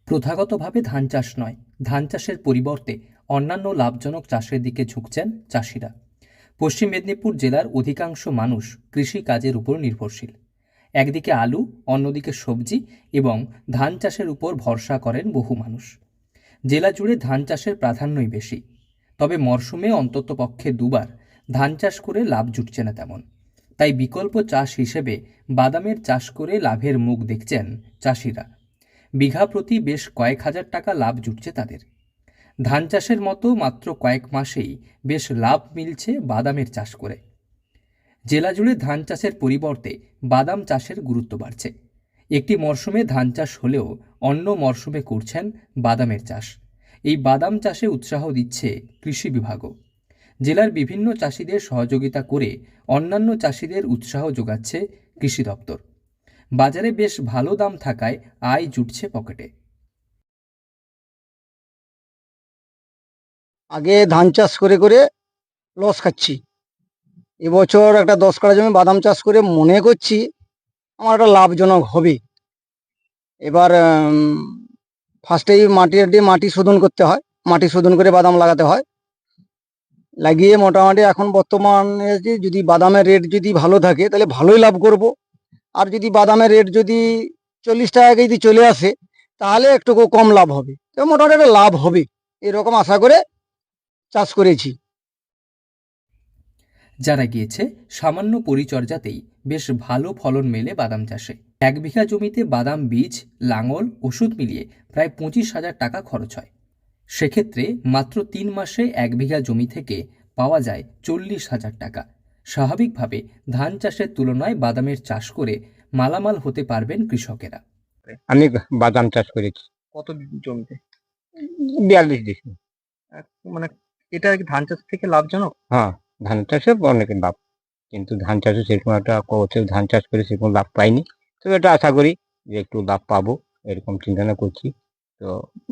প্রথাগতভাবে ধান চাষ নয়, ধান চাষের পরিবর্তে অন্যান্য লাভজনক চাষের দিকে ঝুঁকছেন চাষিরা। পশ্চিম মেদিনীপুর জেলার অধিকাংশ মানুষ কৃষি কাজের উপর নির্ভরশীল। একদিকে আলু, অন্যদিকে সবজি এবং ধান চাষের উপর ভরসা করেন বহু মানুষ। জেলা জুড়ে ধান চাষের প্রাধান্যই বেশি, তবে মরশুমে অন্ততপক্ষে দুবার ধান চাষ করে লাভ জুটছে না তেমন। তাই বিকল্প চাষ হিসেবে বাদামের চাষ করে লাভের মুখ দেখছেন চাষিরা। বিঘা প্রতি বেশ কয়েক হাজার টাকা লাভ জুটছে তাদের। ধান চাষের মতো মাত্র কয়েক মাসেই বেশ লাভ মিলছে বাদামের চাষ করে। জেলা জুড়ে ধান চাষের পরিবর্তে বাদাম চাষের গুরুত্ব বাড়ছে। একটি মরশুমে ধান চাষ হলেও অন্য মরশুমে করছেন বাদামের চাষ। এই বাদাম চাষে উৎসাহ দিচ্ছে কৃষি বিভাগও। জেলার বিভিন্ন চাষিদের সহযোগিতা করে অন্যান্য চাষিদের উৎসাহ যোগাচ্ছে কৃষি দপ্তর। বাজারে বেশ ভালো দাম থাকায় আয় জুটছে পকেটে। আগে ধান চাষ করে করে লস খাচ্ছি। এবছর একটা 10 কাঠা জমি বাদাম চাষ করে মনে করছি আমার একটা লাভজনক হবে। এবার ফার্স্টেই মাটি শোধন করতে হয়, মাটি শোধন করে বাদাম লাগাতে হয়। লাগিয়ে মোটামুটি এখন বর্তমানে যদি বাদামের রেট যদি ভালো থাকে তাহলে ভালোই লাভ করব। আর যদি বাদামের রেট যদি 40 টাকা যদি চলে আসে তাহলে একটু কম লাভ হবে, তো মোটামুটি একটা লাভ হবে এরকম আশা করে চাষ করেছি। যারা গিয়েছে সামান্য পরিচর্যাতেই বেশ ভালো ফলন মেলে বাদাম চাষে। 1 বিঘা জমিতে বাদাম বীজ, লাঙল, ওষুধ মিলিয়ে প্রায় 25,000 টাকা খরচ হয়। সেক্ষেত্রে মাত্র 3 মাসে 1 বিঘা জমি থেকে পাওয়া যায় 40,000 টাকা। স্বাভাবিকভাবে ধান চাষের তুলনায় বাদামের চাষ করে মালামাল হতে পারবেন কৃষকেরা। আমি বাদাম চাষ করেছি কত জমিতে? 42 ডিসি। মানে এটা কি ধান চাষ থেকে লাভজনক? হ্যাঁ, ধান চাষে অনেক লাভ, কিন্তু ধান চাষে সেরকম একটা বছর ধান চাষ করে সেরকম লাভ পাইনি। তবে এটা আশা করি যে একটু লাভ পাবো, এরকম চিন্তা করছি। তো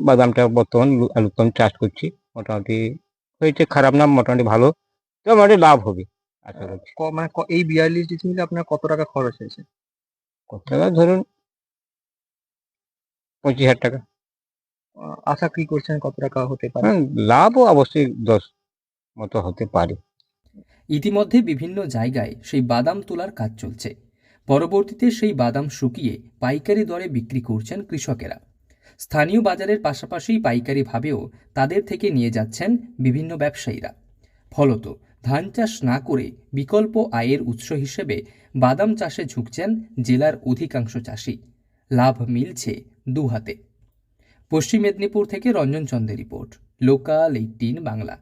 বাদামটা বর্তমান নতুন চাষ করছি, মোটামুটি হয়েছে, খারাপ না, মোটামুটি ভালো, তো মোটামুটি লাভ হবে আশা করছি। মানে এই 42 ডিসিমিলে আপনার কত টাকা খরচ হয়েছে? কত টাকা ধরুন 25,000 টাকা। আশা কি করছেন কত টাকা হতে পারে? হ্যাঁ, লাভও অবশ্যই 10 মতো হতে পারে। ইতিমধ্যে বিভিন্ন জায়গায় সেই বাদাম তোলার কাজ চলছে। পরবর্তীতে সেই বাদাম শুকিয়ে পাইকারি দরে বিক্রি করছেন কৃষকেরা। স্থানীয় বাজারের পাশাপাশি পাইকারিভাবেও তাদের থেকে নিয়ে যাচ্ছেন বিভিন্ন ব্যবসায়ীরা। ফলত ধান চাষ না করে বিকল্প আয়ের উৎস হিসেবে বাদাম চাষে ঝুঁকছেন জেলার অধিকাংশ চাষি। লাভ মিলছে দুহাতে। পশ্চিম মেদিনীপুর থেকে রঞ্জন চন্দ্রের রিপোর্ট, লোকাল 18 বাংলা।